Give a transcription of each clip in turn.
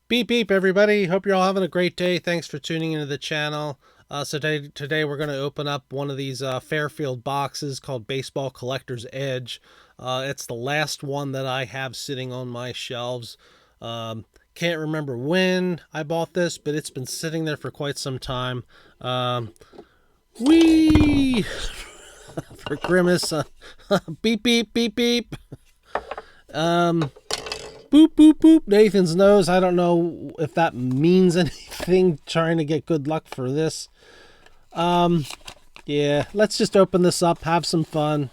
Beep beep everybody. Hope you're all having a great day. Thanks for tuning into the channel. Today we're going to open up one of these Fairfield boxes called Baseball Collector's Edge. It's the last one that I have sitting on my shelves. Can't remember when I bought this, but it's been sitting there for quite some time. Whee! For Grimace. Beep beep beep beep. Boop, boop, boop. Nathan's nose. I don't know if that means anything. Trying to get good luck for this. Yeah, let's just open this up, have some fun.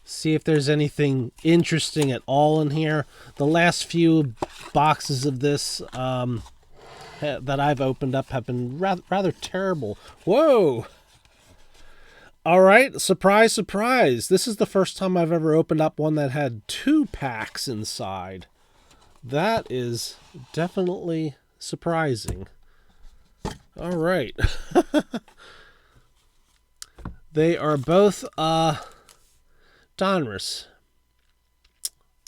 See if there's anything interesting at all in here. The last few boxes of this that I've opened up have been rather terrible. Whoa! All right, surprise, surprise. This is the first time I've ever opened up one that had 2 packs inside. That is definitely surprising. All right. They are both Donruss.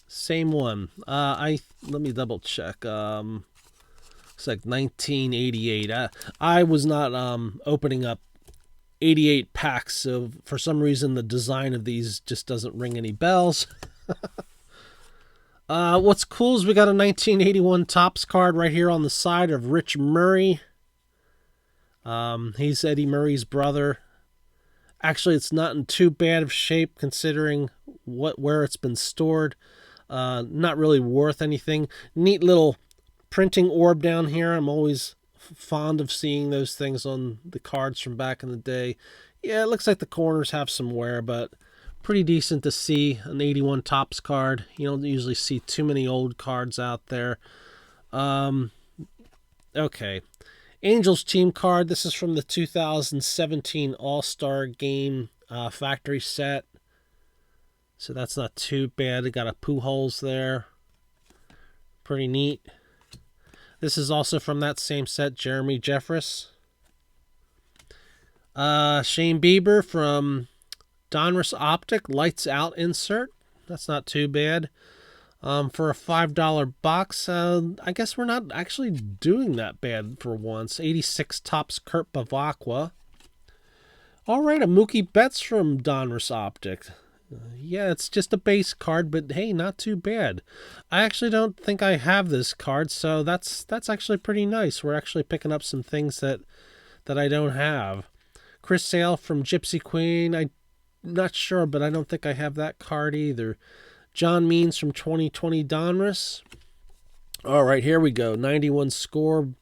Same one. Let me double check. It's like 1988. I was not opening up 88 packs, so for some reason the design of these just doesn't ring any bells. What's cool is we got a 1981 Topps card right here on the side of Rich Murray. He's Eddie Murray's brother. Actually, it's not in too bad of shape considering where it's been stored. Not really worth anything. Neat little printing orb down here. I'm always fond of seeing those things on the cards from back in the day. Yeah, it looks like the corners have some wear, but pretty decent to see an 81 Topps card. You don't usually see too many old cards out there. Okay. Angels team card. This is from the 2017 All-Star Game factory set. So that's not too bad. It got a Pujols there. Pretty neat. This is also from that same set, Jeremy Jeffress. Shane Bieber from Donruss Optic, Lights Out insert. That's not too bad. For a $5 box, I guess we're not actually doing that bad for once. 86 Topps Kurt Bavacqua. All right, a Mookie Betts from Donruss Optic. Yeah, it's just a base card, but hey, not too bad. I actually don't think I have this card, so that's actually pretty nice. We're actually picking up some things that I don't have. Chris Sale from Gypsy Queen. I'm not sure, but I don't think I have that card either. John Means from 2020 Donruss. All right, here we go. 91 score.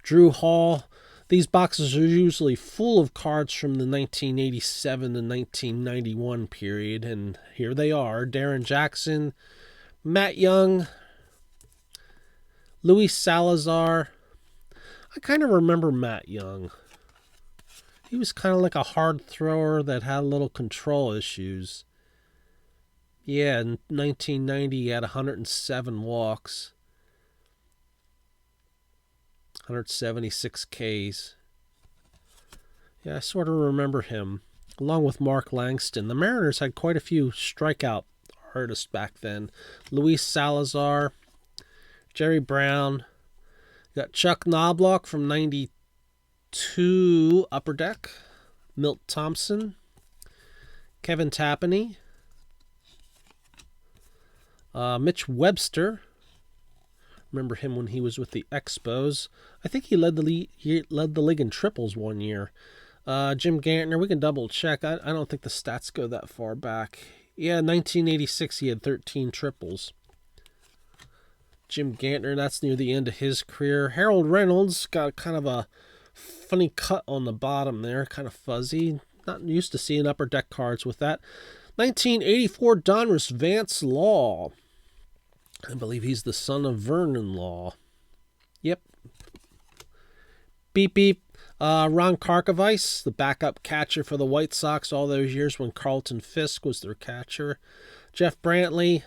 Drew Hall. These boxes are usually full of cards from the 1987 to 1991 period, and here they are. Darren Jackson, Matt Young, Luis Salazar. I kind of remember Matt Young. He was kind of like a hard thrower that had a little control issues. Yeah, in 1990 he had 107 walks. 176 Ks. Yeah, I sort of remember him, along with Mark Langston. The Mariners had quite a few strikeout artists back then. Luis Salazar, Jerry Brown. Got Chuck Knobloch from 92 Upper Deck. Milt Thompson. Kevin Tapani. Mitch Webster. Remember him when he was with the Expos. I think he led the league in triples one year. Jim Gantner, we can double check. I don't think the stats go that far back. Yeah, 1986 he had 13 triples. Jim Gantner, that's near the end of his career. Harold Reynolds got kind of a funny cut on the bottom there, kind of fuzzy. Not used to seeing Upper Deck cards with that. 1984 Donruss Vance Law. I believe he's the son of Vernon Law. Yep. Beep, beep. Ron Karkovice, the backup catcher for the White Sox all those years when Carlton Fisk was their catcher. Jeff Brantley.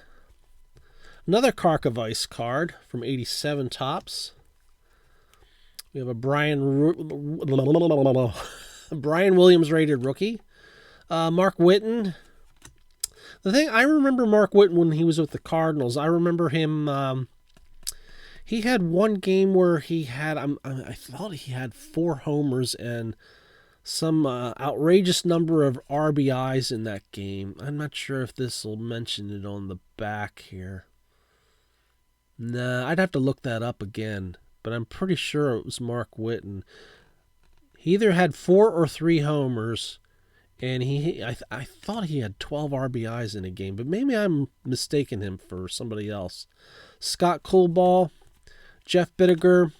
Another Karkovice card from 87 Topps. We have a Brian Williams rated rookie. Mark Whiten. The thing, I remember Mark Whiten when he was with the Cardinals. I remember him, He had one game where he had, I thought he had 4 homers and some outrageous number of RBIs in that game. I'm not sure if this will mention it on the back here. Nah, I'd have to look that up again, but I'm pretty sure it was Mark Whitten. He either had 4 or 3 homers, and I thought he had 12 RBIs in a game, but maybe I'm mistaking him for somebody else. Scott Coolball, Jeff Bittiger.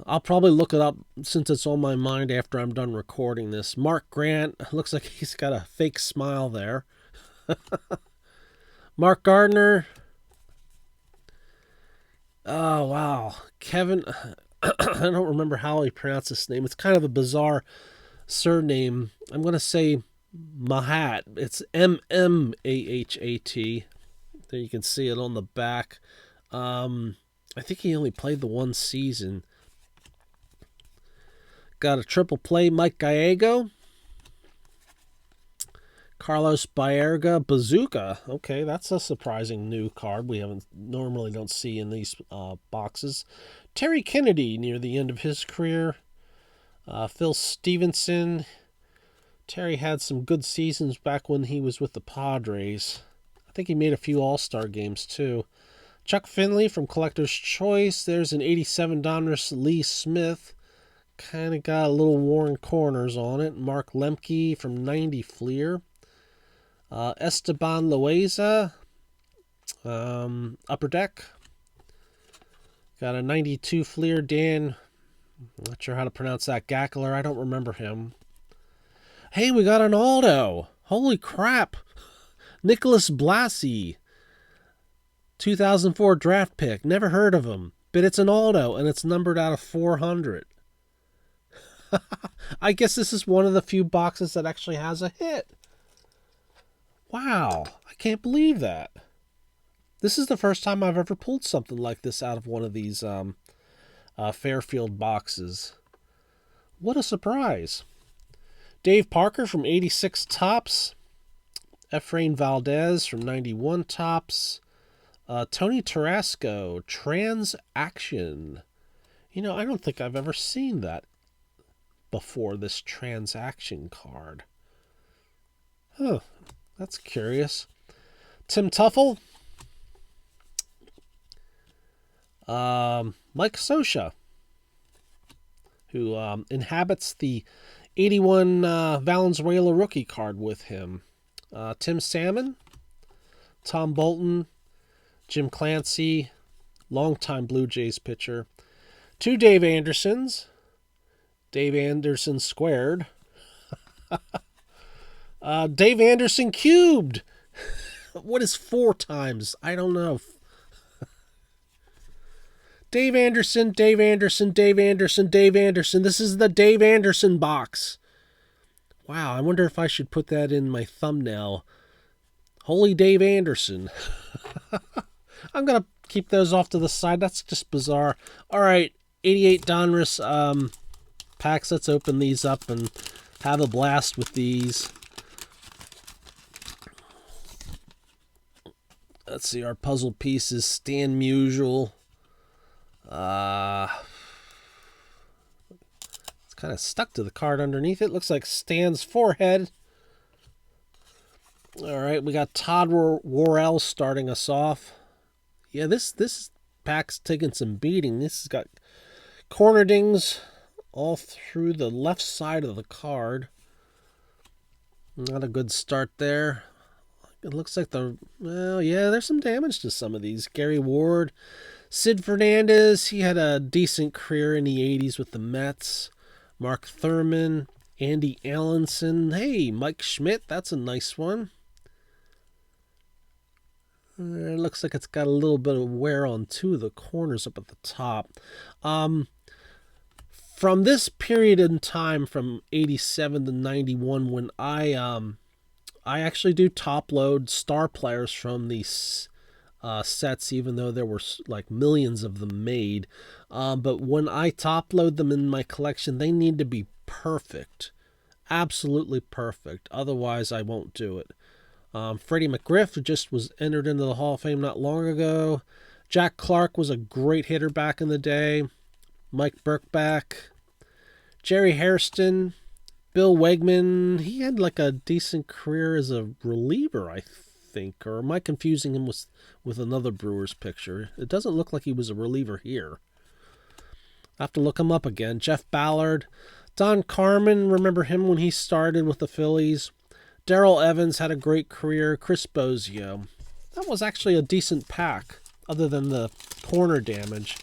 I'll probably look it up since it's on my mind after I'm done recording this. Mark Grant, looks like he's got a fake smile there. Mark Gardner. Oh, wow. Kevin, I don't remember how he pronounced his name. It's kind of a bizarre surname. I'm going to say Mahat. It's Mmahhat. There you can see it on the back. I think he only played the one season. Got a triple play, Mike Gallego. Carlos Baerga, Bazooka. Okay, that's a surprising new card we normally don't see in these boxes. Terry Kennedy near the end of his career. Phil Stevenson. Terry had some good seasons back when he was with the Padres. I think he made a few All-Star games too. Chuck Finley from Collector's Choice. There's an 87 Donruss Lee Smith. Kind of got a little worn corners on it. Mark Lemke from 90 Fleer. Esteban Loaiza. Upper Deck. Got a 92 Fleer. Dan, I'm not sure how to pronounce that. Gackler. I don't remember him. Hey, we got an Aldo. Holy crap. Nicholas Blassie. 2004 draft pick. Never heard of him. But it's an Aldo, and it's numbered out of 400. I guess this is one of the few boxes that actually has a hit. Wow, I can't believe that. This is the first time I've ever pulled something like this out of one of these Fairfield boxes. What a surprise. Dave Parker from 86 Topps. Efrain Valdez from 91 Topps. Tony Tarasco, Transaction. You know, I don't think I've ever seen that before, this Transaction card. Huh, that's curious. Tim Tuffle. Mike Scioscia, who inhabits the 81 Valenzuela rookie card with him. Tim Salmon. Tom Bolton. Jim Clancy. Longtime Blue Jays pitcher. 2 Dave Andersons. Dave Anderson squared. Dave Anderson cubed. What is 4 times? I don't know. Dave Anderson, Dave Anderson, Dave Anderson, Dave Anderson. This is the Dave Anderson box. Wow, I wonder if I should put that in my thumbnail. Holy Dave Anderson. I'm going to keep those off to the side. That's just bizarre. All right, 88 Donruss packs. Let's open these up and have a blast with these. Let's see, our puzzle pieces. Stan Musial. It's kind of stuck to the card underneath it. Looks like Stan's forehead. All right, we got Todd Worrell starting us off. Yeah, this pack's taking some beating. This has got corner dings all through the left side of the card. Not a good start there. It looks like there's some damage to some of these. Gary Ward, Sid Fernandez, he had a decent career in the 80s with the Mets. Mark Thurman, Andy Allenson. Hey, Mike Schmidt, that's a nice one. It looks like it's got a little bit of wear on 2 of the corners up at the top. From this period in time, from 87 to 91, when I actually do top load star players from these sets, even though there were like millions of them made. But when I top load them in my collection, they need to be perfect. Absolutely perfect. Otherwise, I won't do it. Freddie McGriff just was entered into the Hall of Fame not long ago. Jack Clark was a great hitter back in the day. Mike Birkback. Jerry Hairston. Bill Wegman. He had like a decent career as a reliever, I think. Or am I confusing him with another Brewers picture? It doesn't look like he was a reliever here. I have to look him up again. Jeff Ballard. Don Carmen, remember him when he started with the Phillies. Darrell Evans had a great career. Chris Bozio. That was actually a decent pack, other than the corner damage.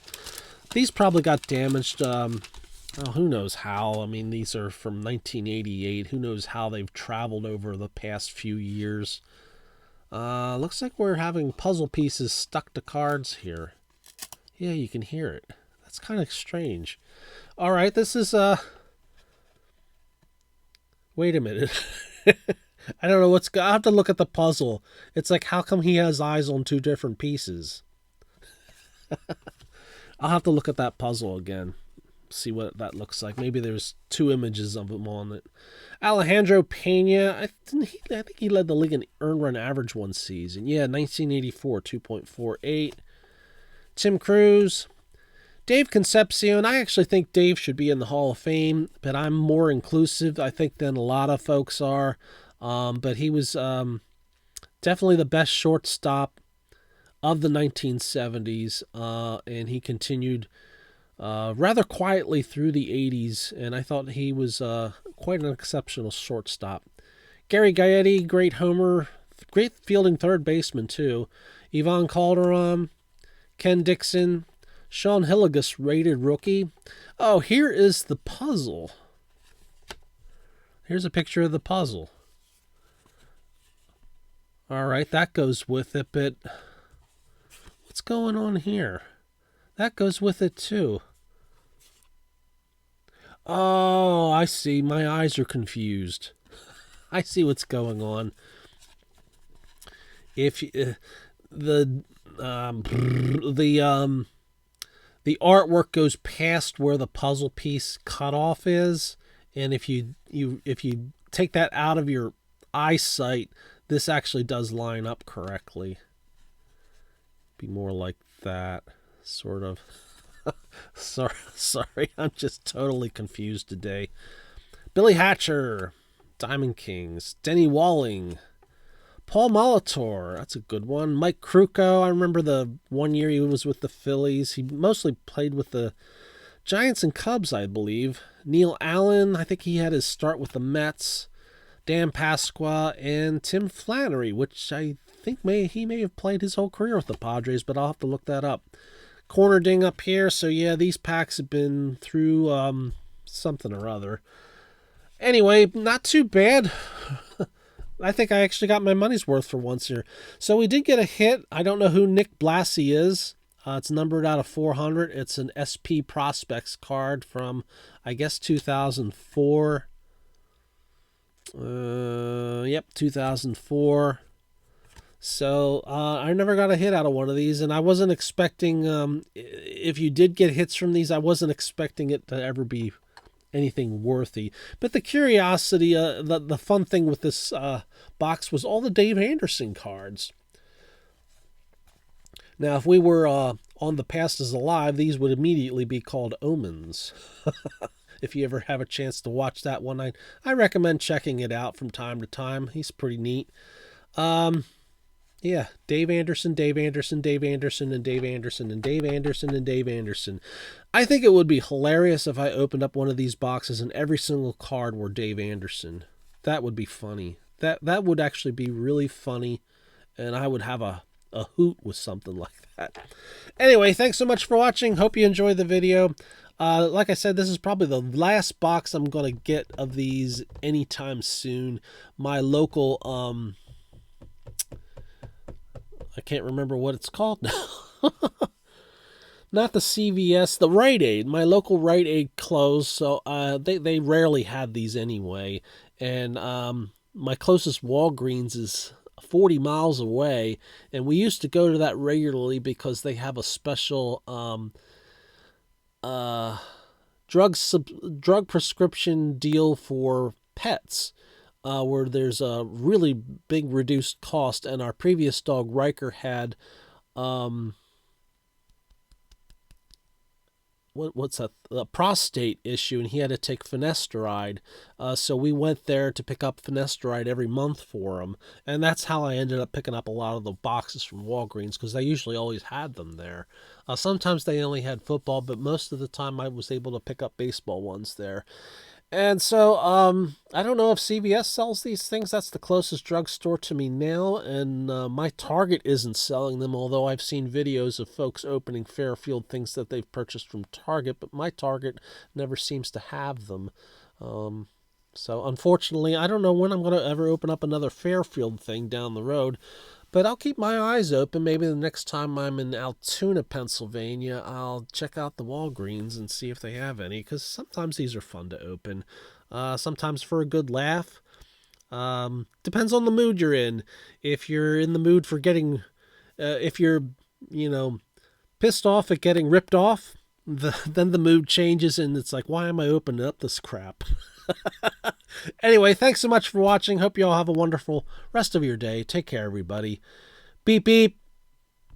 These probably got damaged, who knows how. I mean, these are from 1988. Who knows how they've traveled over the past few years. Looks like we're having puzzle pieces stuck to cards here. Yeah, you can hear it. That's kind of strange. All right, this is, wait a minute. I don't know what's... I have to look at the puzzle. It's like, how come he has eyes on two different pieces? I'll have to look at that puzzle again. See what that looks like. Maybe there's two images of him on it. Alejandro Pena. I think he led the league in earned run average one season. Yeah, 1984, 2.48. Tim Cruz. Dave Concepcion. I actually think Dave should be in the Hall of Fame, but I'm more inclusive, I think, than a lot of folks are. But he was definitely the best shortstop of the 1970s, and he continued rather quietly through the 80s, and I thought he was quite an exceptional shortstop. Gary Gaetti, great homer, great fielding third baseman, too. Ivan Calderon, Ken Dixon, Sean Hilligus, rated rookie. Oh, here is the puzzle. Here's a picture of the puzzle. All right, that goes with it, but what's going on here? That goes with it, too. Oh, I see. My eyes are confused. I see what's going on. If the artwork goes past where the puzzle piece cutoff is, and if you take that out of your eyesight, this actually does line up correctly. Be more like that, sort of. Sorry, I'm just totally confused today. Billy Hatcher, Diamond Kings. Denny Walling. Paul Molitor, that's a good one. Mike Krukow, I remember the one year he was with the Phillies. He mostly played with the Giants and Cubs, I believe. Neil Allen, I think he had his start with the Mets. Dan Pasqua and Tim Flannery, which I think he may have played his whole career with the Padres, but I'll have to look that up. Corner ding up here, so yeah, these packs have been through something or other. Anyway, not too bad. I think I actually got my money's worth for once here. So we did get a hit. I don't know who Nick Blassie is. It's numbered out of 400. It's an SP Prospects card from, I guess, 2004. Yep, 2004. So I never got a hit out of one of these, and I wasn't expecting, if you did get hits from these, I wasn't expecting it to ever be anything worthy. But the curiosity, the fun thing with this box was all the Dave Anderson cards. Now, if we were on The Past is Alive, these would immediately be called Omens. If you ever have a chance to watch that one, I recommend checking it out from time to time. He's pretty neat. Yeah, Dave Anderson, Dave Anderson, Dave Anderson, and Dave Anderson, and Dave Anderson, and Dave Anderson. I think it would be hilarious if I opened up one of these boxes and every single card were Dave Anderson. That would be funny. That would actually be really funny, and I would have a hoot with something like that. Anyway, thanks so much for watching. Hope you enjoyed the video. Like I said, this is probably the last box I'm going to get of these anytime soon. My local, I can't remember what it's called now. Not the CVS, the Rite Aid. My local Rite Aid closed, so they rarely have these anyway. And my closest Walgreens is 40 miles away, and we used to go to that regularly because they have a special drug prescription deal for pets, where there's a really big reduced cost. And our previous dog Riker had what's a prostate issue, and he had to take finasteride. So we went there to pick up finasteride every month for him, and that's how I ended up picking up a lot of the boxes from Walgreens, because they usually always had them there. Sometimes they only had football, but most of the time I was able to pick up baseball ones there. And so, I don't know if CVS sells these things. That's the closest drugstore to me now, and my Target isn't selling them, although I've seen videos of folks opening Fairfield things that they've purchased from Target, but my Target never seems to have them. So, unfortunately, I don't know when I'm going to ever open up another Fairfield thing down the road. But I'll keep my eyes open. Maybe the next time I'm in Altoona, Pennsylvania, I'll check out the Walgreens and see if they have any, because sometimes these are fun to open. Sometimes for a good laugh. Depends on the mood you're in. If you're in the mood for getting, if you're, pissed off at getting ripped off, then the mood changes and it's like, why am I opening up this crap? Anyway, thanks so much for watching. Hope you all have a wonderful rest of your day. Take care, everybody. Beep, beep.